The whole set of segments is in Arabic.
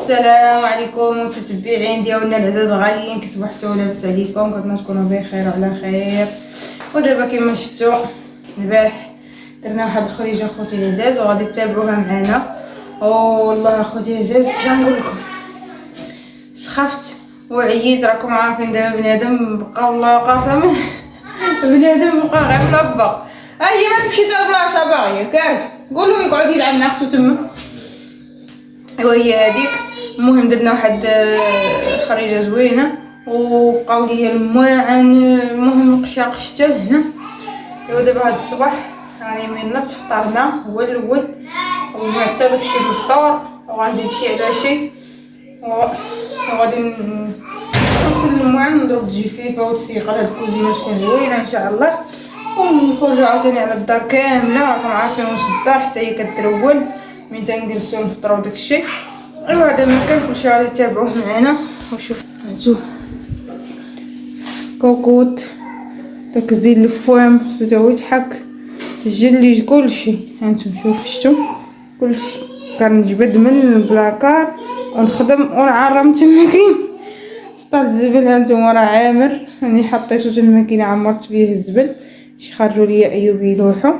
السلام عليكم متتبعين ديالنا العزاز الغاليين، كتبحثوا لاباس عليكم؟ كنتمنى تكونوا بخير وعلى خير. ودابا كما شفتوا البارح درنا واحد الخريجه اخوتي العزاز وغادي تتابعوها معنا. والله اخوتي العزاز شنقول لكم، سخفت وعييت. راكم عارفين دابا بنادم بقى والله قسما بنادم بقى غير ملبق. هي ما تمشي حتى لبلاصه باغيه كاش قولوا يقعد يلعب مع اختو تما. وهي هذيك. المهم درنا واحد خريجه زوينه وبقاو ليا المواعن. المهم قشا هنا. ايوا دابا هاد الصباح راني من نط فطرنا هو الاول وجمعت حتى داكشي للفطور وغنزيد شي على شي وغادي نغسل المواعن ونضرب الجفيفه وتسيق هاد الكوزينه تكون زوينه ان شاء الله. ونخرجوا عاوتاني على الدار كامله. راكم عارفين واش الدار حتى هي كترول من تنجلسو نفطرو داكشي. ايوا هذا ما كان كلشي غادي تتابعوه معنا. وشوف هانتو كوكوط داك الزين الفوام خصو تا هو يتحك الجليج كلشي. هانتو شوف شتو كلشي كنجبد من البلاكار ونخدم ونعرم تما كاين سطح الزبل. هانتوما راه عامر راني حطيتو تما كاين عمرت فيه الزبل شي خرجوا ليا ايوب يلوحوا.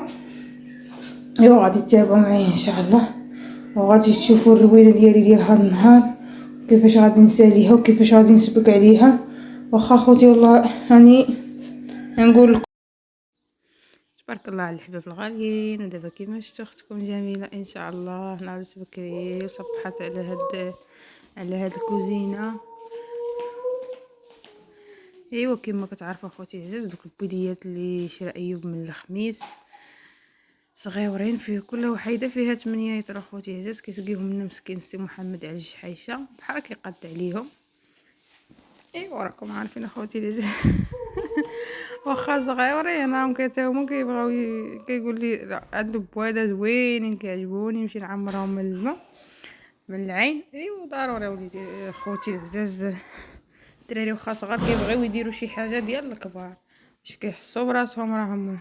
ايوا غادي تتابعوا معايا ان شاء الله وغادي تشوفوا الروينه ديال هاد النهار كيفاش غادي نساليها وكيفاش غادي نسبك عليها. واخا خوتي والله راني نقول لكم تبارك الله على الحباب الغاليين. ودابا كيما شفتوا اختكم جميله ان شاء الله ناضت بكري وصبحت على هاد الكوزينه. ايوا كما كتعرفوا اخوتي العزاز دوك البيضيات اللي شرا ايوب من الخميس صغيورين فيه كل وحيده فيها 8 لتر اخوتي العزاز كيسقيهم لنا مسكين السي محمد على الجحيشه بحال كيقاد عليهم. ايوا راكم عارفين اخوتي العزاز واخا صغيورين راهم هما كيبغيو كيقول لي عنده بواده زوينين كيعجبوني نمشي نعمرهم من الماء من العين. ايوا ضروري وليدي اخوتي العزاز الدراري واخا صغار كيبغيو يديروا شي حاجه ديال الكبار باش كيحسوا براسهم راهم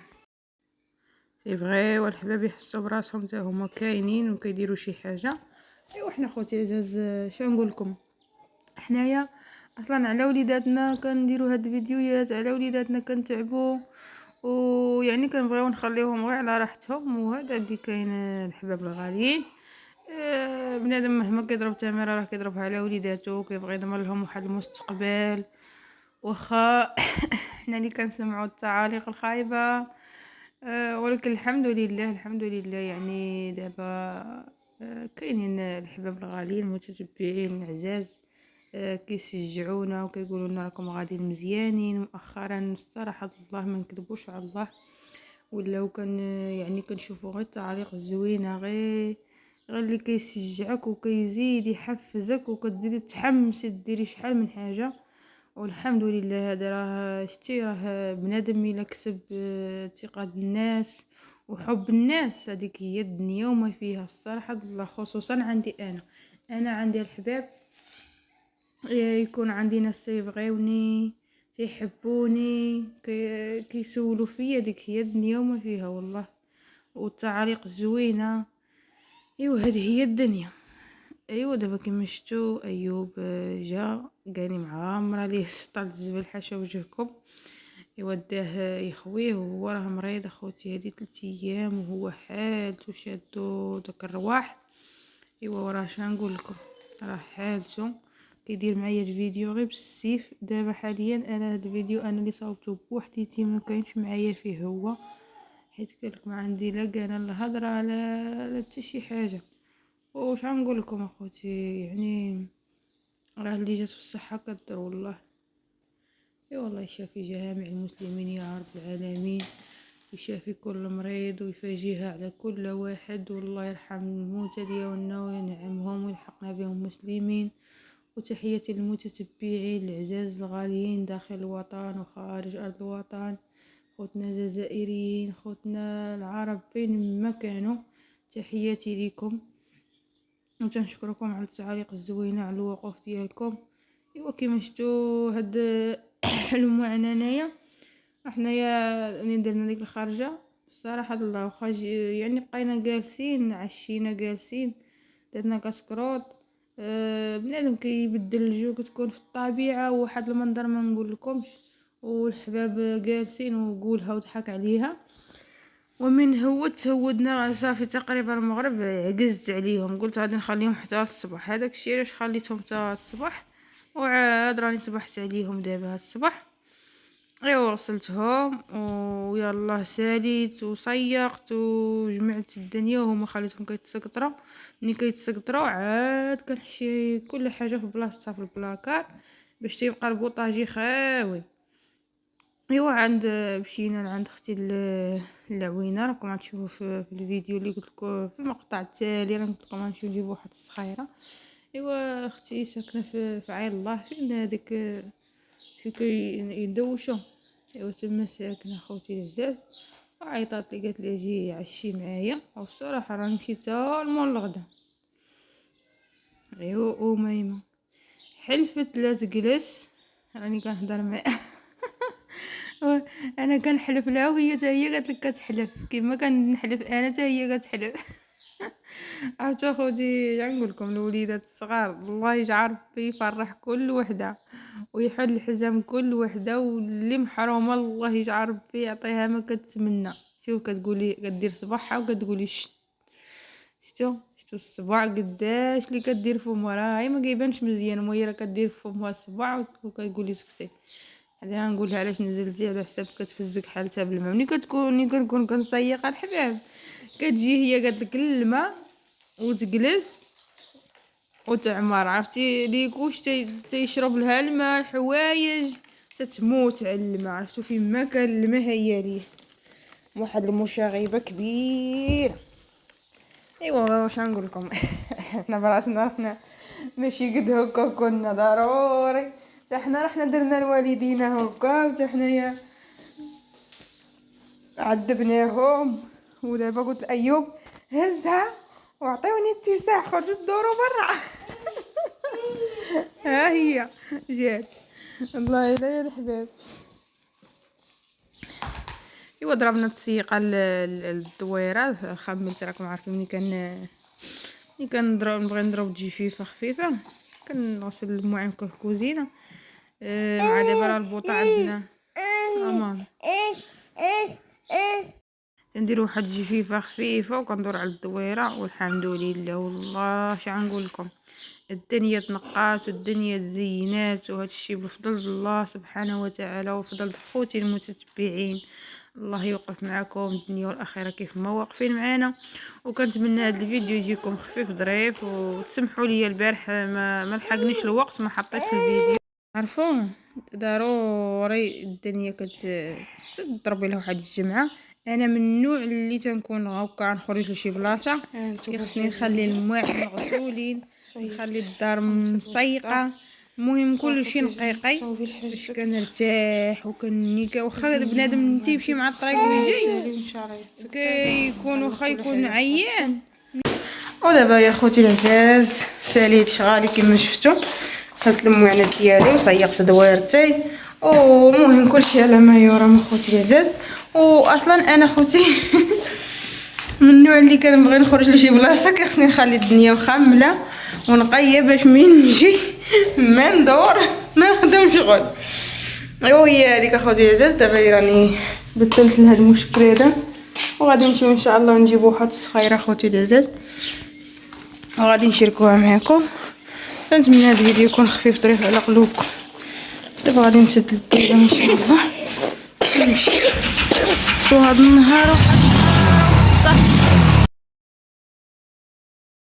يبغيو الحباب يحسوا براسهم حتى هما كاينين وكيديروا شي حاجه. ايوا حنا خوتي العزاز شنو نقول لكم، حنايا اصلا على وليداتنا كنديروا هاد الفيديوهات على وليداتنا كنتعبوا ويعني كنبغيو نخليوهم غير على راحتهم. وهذا اللي كاين الحباب الغاليين. بنادم مهما كيضرب تماره راه كيضربها على وليداتو كيبغي يضمن لهم واحد المستقبل. واخا حنا اللي كنسمعوا التعاليق الخايبه ولكن الحمد لله يعني دابا كاينين الحباب الغاليين المتتبعين العزاز كيشجعونا وكيقولوا لنا راكم غاديين مزيانين. مؤخرا الصراحه الله ما نكذبوش على الله ولاو كان يعني كنشوفوا غير التعاليق الزوينه غير اللي كيشجعك وكيزيد يحفزك وكتزيدي تحمسي ديري شحال من حاجه. والحمد لله هذا راه شتي راه بنادم الا كسب ثقه الناس وحب الناس هذيك هي الدنيا وما فيها الصراحه الله. خصوصا عندي انا عندي الحباب يكون عندي ناس يبغيوني يحبوني كيسولوا فيا ديك هي الدنيا وما فيها والله. والتعاليق الزوينه ايوا هذه هي الدنيا. ايوا دابا كما شفتوا ايوب جا قالي معامره ليه سطل الزبل حاشا وجهكم. ايوا داه يخويه وهو راه مريض اخوتي هذه 3 ايام وهو حالته شادو داك الرواح. ايوا راه شنو نقول لكم راه حالته كيدير معايا الفيديو غير بالسيف. دابا حاليا انا هذا الفيديو انا اللي صاوبته بوحديتي ما كاينش معايا فيه هو حيت قالك ما عندي لا كان الهضره لا حتى شي حاجه. واش غنقول لكم اخوتي يعني راه اللي جات في الصحه كدر والله. اي والله يشافي جميع المسلمين يا رب العالمين ويشافي كل مريض ويفاجيها على كل واحد والله يرحم الموتى ديالنا وينعمهم ويلحقنا بهم مسلمين. وتحياتي للمتتبعين العزاز الغاليين داخل الوطن وخارج ارض الوطن خوتنا الجزائريين خوتنا العرب فين ما كانوا تحياتي لكم وتنشكركم على التعاليق الزوينه على الوقوف ديالكم. ايوا كيما شفتوا هاد المعن انايا حنايا ملي درنا ديك الخرجه الصراحه الله واخا يعني بقينا جالسين عشينا جالسين درنا كسكروط بنادم كيبدل الجو، كتكون في الطبيعة وواحد المنظر ما نقولكمش، والحباب جالسين وقولها وضحك عليها. ومن هودنا صافي تقريبا المغرب، عجزت عليهم، قلت غادي نخليهم حتى الصباح. هذاك الشيء علاش خليتهم حتى الصباح، وعاد راني صبحت عليهم دابا هاد الصباح. ايوا وصلتهم ويلا ساليت وصيقت وجمعت الدنيا، وهما خليتهم كيتسقطروا. ملي كيتسقطروا عاد كنحشي كل حاجه في بلاصتها في البلاكار باش تيبقى البوطاجي خاوي. ايوا عند مشينا لعند اختي العوينه، راكم غتشوفوا في الفيديو اللي قلت لكم في المقطع التالي، راه قلت لكم غنمشيو نجيبوا واحد الصخيره. ايوا اختي ساكنه في عين الله، فين هذيك فين كيدوشوا. ايوا تما ساكنه خوتي العزاز، وعيطات لي قالت لي اجي عشي معايا، والصراحه راني مشيت حتى المول الغدا. ايوا وميمه حلفت لا تجلس، راني كنهضر معاها انا كنحلف لها وهي حتى هي قالت لك كتحلف كيما كنحلف انا حتى هي كتحلف. عرفتوا اخوتي نقول لكم الوليدات الصغار الله يجعل ربي يفرح كل وحده ويحل الحزام كل وحده، واللي محرومه الله يجعل ربي يعطيها ما كتمنى. شوف كتقولي كدير صباحها وكتقولي شتو الصباع قداش اللي كدير فمها، راه ما كيبانش مزيان، وهي راه كدير فمها الصباع وكتقولي سكتي. هذه نقولها علاش نزلتي على حساب كتفزك حالتها بالماء. ملي كنكون كنسيق الحباب كتجي هي قالت لك الماء وتجلس وتعمر، عرفتي ليكوش تيشرب لها الماء الحوايج تتموت على الماء. عرفتوا فين ما كان الماء هي ليه واحد المشاغبه كبيره. ايوا واش نقول لكم احنا براسنا رحنا ماشي قد هكا، كنا ضروري حتى حنا رحنا درنا لوالدينا هكا، حتى حنايا عذبناهم. ودابا قلت ايوب هزها وعطيوني اتساع، خرجوا دوروا برا. ها هي جات الله يلا الحباب. ايوا ضربنا تسيقه الدويره، خملت راكم عارفين ملي نبغي نضرب جفيفه خفيفه كنغسل المواعين في الكوزينه. مع دابا راه البوطه عندنا امان ندير واحد جفيفه خفيفه وكندور على الدويره، والحمد لله. والله شنو نقول لكم، الدنيا تنقات والدنيا تزينات، وهذا الشيء بفضل الله سبحانه وتعالى وفضل خوتي المتتبعين. الله يوقف معكم الدنيا والاخره كيف ما واقفين معنا. وكنتمنى هذا الفيديو يجيكم خفيف ظريف، وتسمحوا لي البارح ما لحقنيش الوقت ما حطيت في الفيديو. عرفوا ضروري الدنيا كتضربي لها واحد الجمعه. انا من النوع اللي تنكون هكا نخرج لشي بلاصه كيخصني نخلي المواعين مغسولين، نخلي الدار مسيقه، المهم كلشي نقيقي باش كنرتاح وكنيكا. واخا بنادم تيمشي مع الطريق ويجي كيكون واخا يكون عيان. ودابا يا خوتي العزاز ساليت شغالي كما شفتوا، غسلت المواعين ديالي وصيقت دويرتي، ومهم كلشي على ما يرام خوتي العزاز. واصلا انا خوتي من النوع اللي كنبغي نخرج لشي بلاصه كيخصني نخلي الدنيا مخمله ونقيه باش من نجي ما ندور ما نخدم شغل. وهي هذيك اخوتي العزاز. دابا راني بدلت لهذا المشكل هذا، وغادي نمشيو ان شاء الله نجيبو واحد الصخيره اخوتي العزاز وغادي نشاركوها معكم. نتمنى هذا الفيديو يكون خفيف ظريف على قلوبكم. دابا غادي نسد البيضه ان شاء الله ونمشي. هذا النهار